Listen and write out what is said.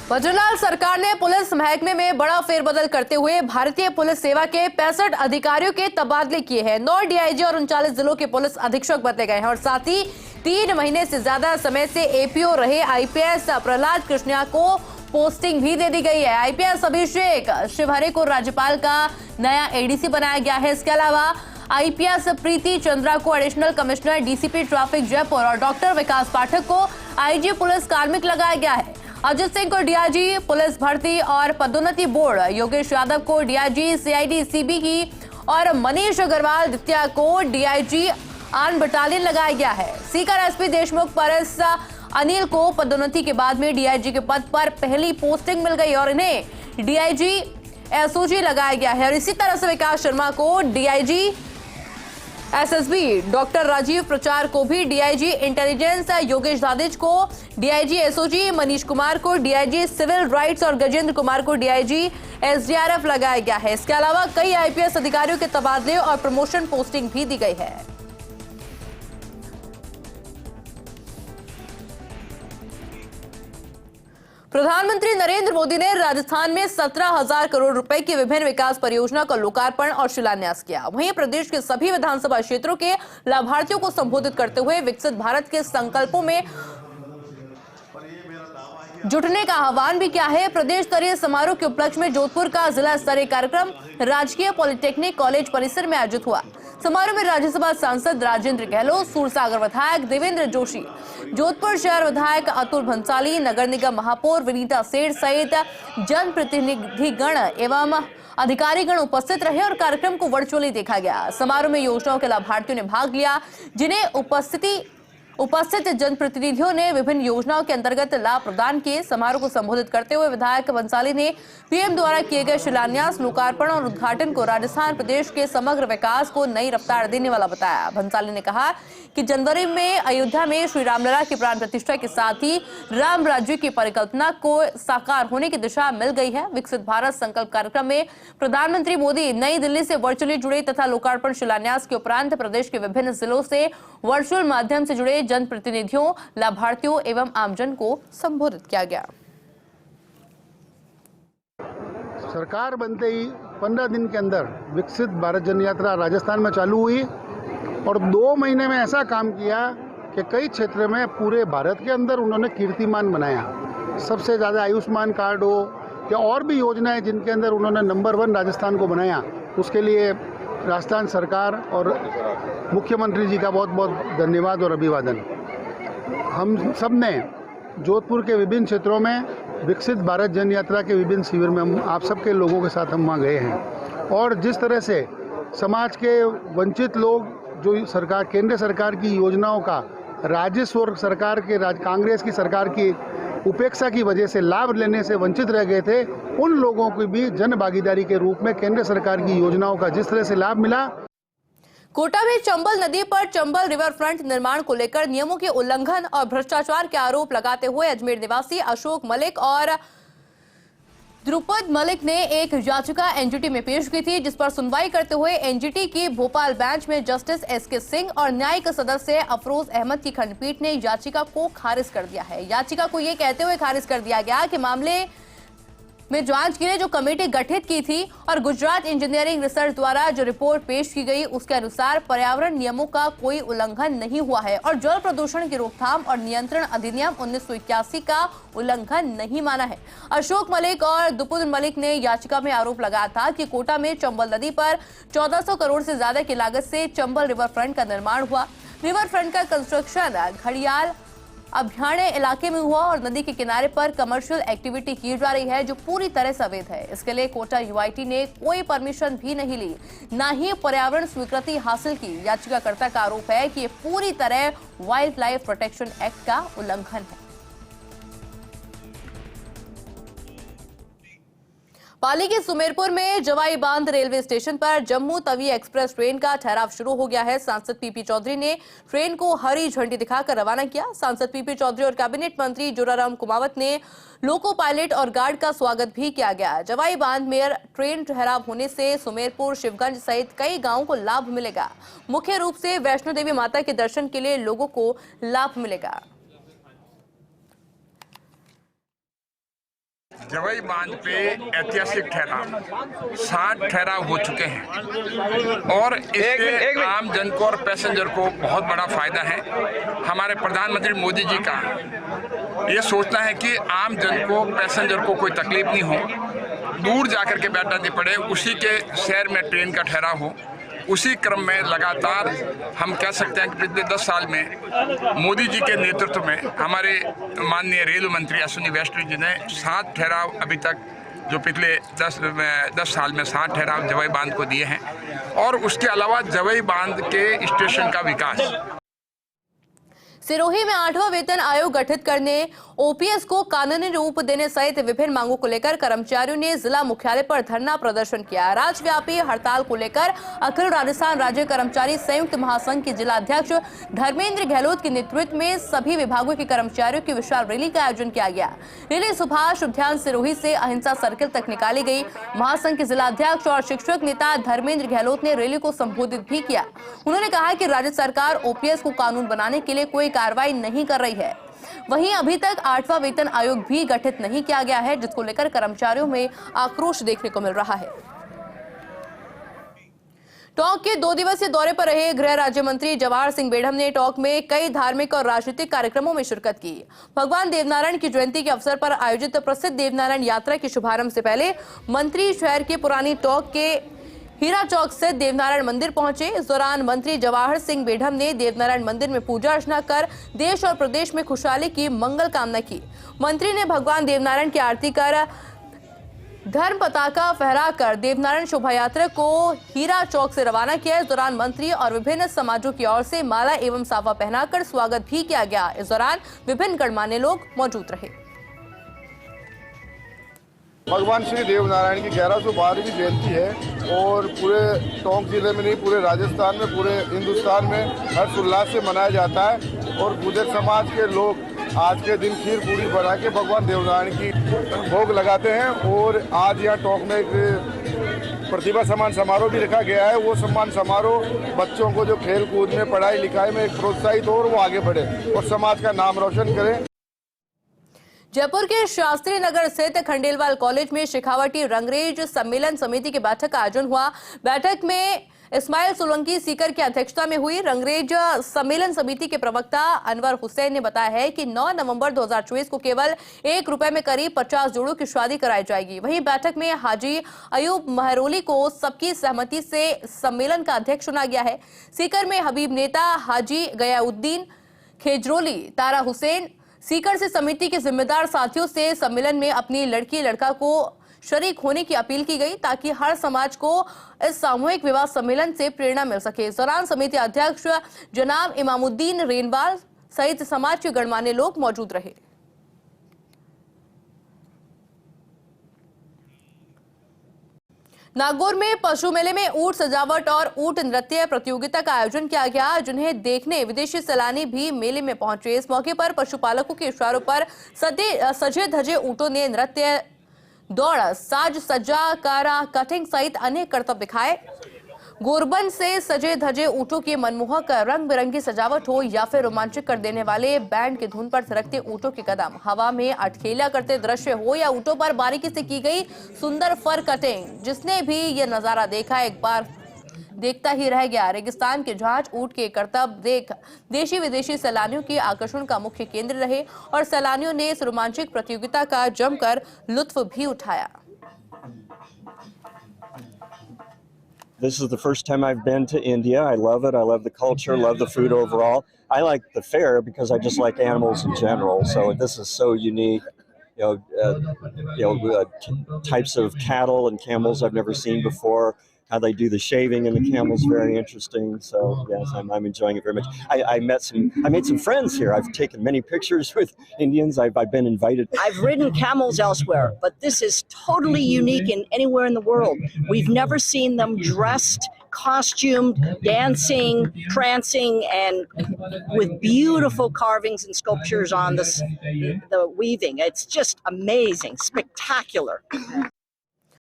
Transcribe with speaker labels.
Speaker 1: वज्रलाल सरकार ने पुलिस महकमे में बड़ा फेरबदल करते हुए भारतीय पुलिस सेवा के 65 अधिकारियों के तबादले किए हैं। 9 डीआईजी और 39 जिलों के पुलिस अधीक्षक बदले गए हैं और साथ ही 3 महीने से ज्यादा समय से एपीओ रहे आईपीएस प्रहलाद कृष्णा को पोस्टिंग भी दे दी गई है। आईपीएस अभिषेक शिवहरे को राज्यपाल का नया एडीसी बनाया गया है। इसके अलावा आईपीएस प्रीति चंद्रा को additional commissioner DCP traffic Jaipur और डॉक्टर विकास पाठक को आईजी पुलिस कार्मिक लगाया गया है। अजित सिंह को डीआईजी पुलिस भर्ती और पदोन्नति बोर्ड, योगेश यादव को डीआईजी सीआईडी सीबी की और मनीष अग्रवाल द्वितीय को डीआईजी आर्म बटालियन लगाया गया है। सीकर एसपी देशमुख परस अनिल को पदोन्नति के बाद में डीआईजी के पद पर पहली पोस्टिंग मिल गई और इन्हें डीआईजी एसओजी लगाया गया है। और इसी तरह से विकास शर्मा को डीआईजी एसएसबी, डॉक्टर राजीव प्रचार को भी डीआईजी इंटेलिजेंस, योगेश दादिज को डीआईजी एसओजी, मनीष कुमार को डीआईजी सिविल राइट्स और गजेंद्र कुमार को डीआईजी एसडीआरएफ लगाया गया है। इसके अलावा कई आईपीएस अधिकारियों के तबादले और प्रमोशन पोस्टिंग भी दी गई है। प्रधानमंत्री नरेंद्र मोदी ने राजस्थान में 17,000 करोड़ रुपए की विभिन्न विकास परियोजना का लोकार्पण और शिलान्यास किया। वहीं प्रदेश के सभी विधानसभा क्षेत्रों के लाभार्थियों को संबोधित करते हुए विकसित भारत के संकल्पों में जुटने का आह्वान भी किया है। प्रदेश स्तरीय समारोह के उपलक्ष्य में जोधपुर का जिला स्तरीय कार्यक्रम राजकीय पॉलिटेक्निक कॉलेज परिसर में आयोजित हुआ। समारोह में राज्यसभा सांसद राजेंद्र गहलोत, सूरसागर विधायक देवेंद्र जोशी, जोधपुर शहर विधायक अतुल भंसाली, नगर निगम महापौर विनीता सेठ सहित जनप्रतिनिधिगण एवं अधिकारीगण उपस्थित रहे और कार्यक्रम को वर्चुअली देखा गया। समारोह में योजनाओं के लाभार्थियों ने भाग लिया, जिन्हें उपस्थित जनप्रतिनिधियों ने विभिन्न योजनाओं के अंतर्गत लाभ प्रदान किए। समारोह को संबोधित करते हुए विधायक बंसाली ने पीएम द्वारा किए गए शिलान्यास, लोकार्पण और उद्घाटन को राजस्थान प्रदेश के समग्र विकास को नई रफ्तार देने वाला बताया। बंसाली ने कहा कि जनवरी में अयोध्या में श्री रामलला की प्राण प्रतिष्ठा के साथ ही राम राज्य की परिकल्पना को साकार होने की दिशा मिल गई है। विकसित भारत संकल्प कार्यक्रम में प्रधानमंत्री मोदी नई दिल्ली से वर्चुअली जुड़े तथा लोकार्पण शिलान्यास के उपरांत प्रदेश के विभिन्न जिलों से वर्चुअल माध्यम से जुड़े जनप्रतिनिधियों, लाभार्थियों एवं आमजन को संबोधित किया गया।
Speaker 2: सरकार बनते ही 15 दिन के अंदर विकसित भारत जन यात्रा राजस्थान में चालू हुई और 2 महीने में ऐसा काम किया कि कई क्षेत्र में पूरे भारत के अंदर उन्होंने कीर्तिमान बनाया। सबसे ज़्यादा आयुष्मान कार्ड हो या और भी योजनाएं जिनके अंदर उन्होंने नंबर 1 राजस्थान को बनाया, उसके लिए राजस्थान सरकार और मुख्यमंत्री जी का बहुत बहुत धन्यवाद और अभिवादन। हम सब ने जोधपुर के विभिन्न क्षेत्रों में विकसित भारत जन यात्रा के विभिन्न शिविर में हम आप सबके लोगों के साथ हम वहाँ गए हैं और जिस तरह से समाज के वंचित लोग जो सरकार केंद्र सरकार की योजनाओं का राजस्व और सरकार के कांग्रेस की सरकार की उपेक्षा की वजह से लाभ लेने से वंचित रह गए थे, उन लोगों को भी जन भागीदारी के रूप में केंद्र सरकार की योजनाओं का जिस तरह से लाभ मिला।
Speaker 1: कोटा में चंबल नदी पर चंबल रिवर फ्रंट निर्माण को लेकर नियमों के उल्लंघन और भ्रष्टाचार के आरोप लगाते हुए अजमेर निवासी अशोक मलिक और ध्रुपद मलिक ने एक याचिका एनजीटी में पेश की थी, जिस पर सुनवाई करते हुए एनजीटी की भोपाल बेंच में जस्टिस एसके सिंह और न्यायिक सदस्य अफरोज अहमद की खंडपीठ ने याचिका को खारिज कर दिया है। याचिका को यह कहते हुए खारिज कर दिया गया कि मामले में जांच के लिए जो कमेटी गठित की थी और गुजरात इंजीनियरिंग रिसर्च द्वारा जो रिपोर्ट पेश की गई उसके अनुसार पर्यावरण नियमों का कोई उल्लंघन नहीं हुआ है और जल प्रदूषण की रोकथाम और नियंत्रण अधिनियम 1981 का उल्लंघन नहीं माना है। अशोक मलिक और दुपुद मलिक ने याचिका में आरोप लगाया था कि कोटा में चंबल नदी पर 1400 करोड़ से ज्यादा की लागत से चंबल रिवर फ्रंट का निर्माण हुआ। रिवर फ्रंट का कंस्ट्रक्शन घड़ियाल अभयारण्य इलाके में हुआ और नदी के किनारे पर कमर्शियल एक्टिविटी की जा रही है जो पूरी तरह से अवैध है। इसके लिए कोटा यूआईटी ने कोई परमिशन भी नहीं ली, ना ही पर्यावरण स्वीकृति हासिल की। याचिकाकर्ता का आरोप है कि ये पूरी तरह वाइल्ड लाइफ प्रोटेक्शन एक्ट का उल्लंघन है। पाली के सुमेरपुर में जवाई बांध रेलवे स्टेशन पर जम्मू तवी एक्सप्रेस ट्रेन का ठहराव शुरू हो गया है। सांसद पीपी चौधरी ने ट्रेन को हरी झंडी दिखाकर रवाना किया। सांसद पीपी चौधरी और कैबिनेट मंत्री जोराराम कुमावत ने लोको पायलट और गार्ड का स्वागत भी किया गया। जवाई बांध में ट्रेन ठहराव होने से सुमेरपुर, शिवगंज सहित कई गांवों को लाभ मिलेगा। मुख्य रूप से वैष्णो देवी माता के दर्शन के लिए लोगों को लाभ मिलेगा।
Speaker 3: जवई बांध पे ऐतिहासिक ठहराव 60 ठहराव हो चुके हैं और इससे आम जन को और पैसेंजर को बहुत बड़ा फायदा है। हमारे प्रधानमंत्री मोदी जी का ये सोचना है कि आम जन को, पैसेंजर को कोई तकलीफ नहीं हो, दूर जाकर के बैठना नहीं पड़े, उसी के शहर में ट्रेन का ठहराव हो। उसी क्रम में लगातार हम कह सकते हैं कि पिछले 10 साल में मोदी जी के नेतृत्व में हमारे माननीय रेल मंत्री अश्विनी वैष्णव जी ने 7 ठहराव अभी तक जो पिछले 10 साल में 7 ठहराव जवई बांध को दिए हैं और उसके अलावा जवई बांध के स्टेशन का विकास।
Speaker 1: सिरोही में 8वां वेतन आयोग गठित करने, ओपीएस को कानूनी रूप देने सहित विभिन्न मांगों को लेकर कर्मचारियों ने जिला मुख्यालय पर धरना प्रदर्शन किया। राज्यव्यापी हड़ताल को लेकर अखिल राजस्थान राज्य कर्मचारी संयुक्त महासंघ के जिला अध्यक्ष धर्मेंद्र गहलोत के नेतृत्व में सभी विभागों के कर्मचारियों की विशाल रैली का आयोजन किया गया। रैली सुभाष उद्यान सिरोही से अहिंसा सर्किल तक निकाली गई। महासंघ के जिला अध्यक्ष और शिक्षक नेता धर्मेंद्र गहलोत ने रैली को संबोधित भी किया। उन्होंने कहा कि राज्य सरकार ओपीएस को कानून बनाने के लिए कोई कार्रवाई नहीं कर रही है। वहीं अभी तक 8वां वेतन आयोग भी गठित नहीं किया गया है, जिसको लेकर कर्मचारियों में आक्रोश देखने को मिल रहा है। टोंक के 2 दिवसीय दौरे पर रहे गृह राज्य मंत्री जवाहर सिंह बेढ़म ने टोंक में कई धार्मिक और राजनीतिक कार्यक्रमों में शिरकत की। भगवान देवनारायण की जयंती के अवसर पर आयोजित प्रसिद्ध देवनारायण यात्रा के शुभारंभ से पहले मंत्री शहर के पुरानी टोंक के हीरा चौक से देवनारायण मंदिर पहुंचे। इस दौरान मंत्री जवाहर सिंह बेढ़म ने देवनारायण मंदिर में पूजा अर्चना कर देश और प्रदेश में खुशहाली की मंगल कामना की। मंत्री ने भगवान देवनारायण की आरती कर धर्म पताका फहराकर देवनारायण शोभा यात्रा को हीरा चौक से रवाना किया। इस दौरान मंत्री और विभिन्न समाजों की ओर से माला एवं साफा पहनाकर स्वागत भी किया गया। इस दौरान विभिन्न गणमान्य लोग मौजूद रहे।
Speaker 4: भगवान श्री देवनारायण की 1112वीं जयंती है और पूरे टोंक जिले में नहीं, पूरे राजस्थान में, पूरे हिंदुस्तान में हर्षोल्लास से मनाया जाता है। और गुर्जर समाज के लोग आज के दिन खीर पूरी बना के भगवान देवनारायण की भोग लगाते हैं। और आज यहाँ टोंक में एक प्रतिभा सम्मान समारोह भी रखा गया है। वो सम्मान समारोह बच्चों को जो खेल कूद में, पढ़ाई लिखाई में एक प्रोत्साहित हो और वो आगे बढ़े और समाज का नाम रोशन करें।
Speaker 1: जयपुर के शास्त्री नगर स्थित खंडेलवाल कॉलेज में शेखावटी रंगरेज सम्मेलन समिति की बैठक का आयोजन हुआ। बैठक में इस्माइल सोलंकी सीकर की अध्यक्षता में हुई। रंगरेज सम्मेलन समिति के प्रवक्ता अनवर हुसैन ने बताया है कि 9 नवंबर 2024 को केवल 1 रुपए में करीब 50 जोड़ों की शादी कराई जाएगी। वहीं बैठक में हाजी अयूब महरोली को सबकी सहमति से सम्मेलन का अध्यक्ष चुना गया है। सीकर में हबीब नेता हाजी गयाउद्दीन खेजरोली, तारा हुसैन सीकर से समिति के जिम्मेदार साथियों से सम्मेलन में अपनी लड़की लड़का को शरीक होने की अपील की गई ताकि हर समाज को इस सामूहिक विवाह सम्मेलन से प्रेरणा मिल सके। इस दौरान समिति अध्यक्ष जनाब इमामुद्दीन रेनवाल सहित समाज के गणमान्य लोग मौजूद रहे। नागौर में पशु मेले में ऊंट सजावट और ऊंट नृत्य प्रतियोगिता का आयोजन किया गया, जिन्हें देखने विदेशी सैलानी भी मेले में पहुंचे। इस मौके पर पशुपालकों के इशारों पर सजे धजे ऊंटों ने नृत्य, दौड़, साज सज्जा, कारा कटिंग सहित अनेक करतब दिखाए। गोरबन से सजे धजे ऊंटों की मनमोहक रंग बिरंगी सजावट हो या फिर रोमांचक कर देने वाले बैंड की धुन पर थिरकते ऊंटों के कदम, हवा में अटखेला करते दृश्य हो या ऊंटों पर बारीकी से की गई सुंदर फर कटिंग, जिसने भी ये नजारा देखा एक बार देखता ही रह गया। रेगिस्तान के जहाज ऊंट के करतब देख देशी विदेशी सैलानियों के आकर्षण का मुख्य केंद्र रहे और सैलानियों ने इस रोमांचक प्रतियोगिता का जमकर लुत्फ भी उठाया।
Speaker 5: This is the first time I've been to India. I love it. I love the culture, love the food overall. I like the fair because I just like animals in general. So this is so unique. Types of cattle and camels I've never seen before. How they do the shaving in the camels, very interesting. So yes, I'm enjoying it very much. I made some friends here. I've taken many pictures with Indians. I've been invited.
Speaker 6: I've ridden camels elsewhere, but this is totally unique in anywhere in the world. We've never seen them dressed, costumed, dancing, prancing, and with beautiful carvings and sculptures on the weaving. It's just amazing, spectacular.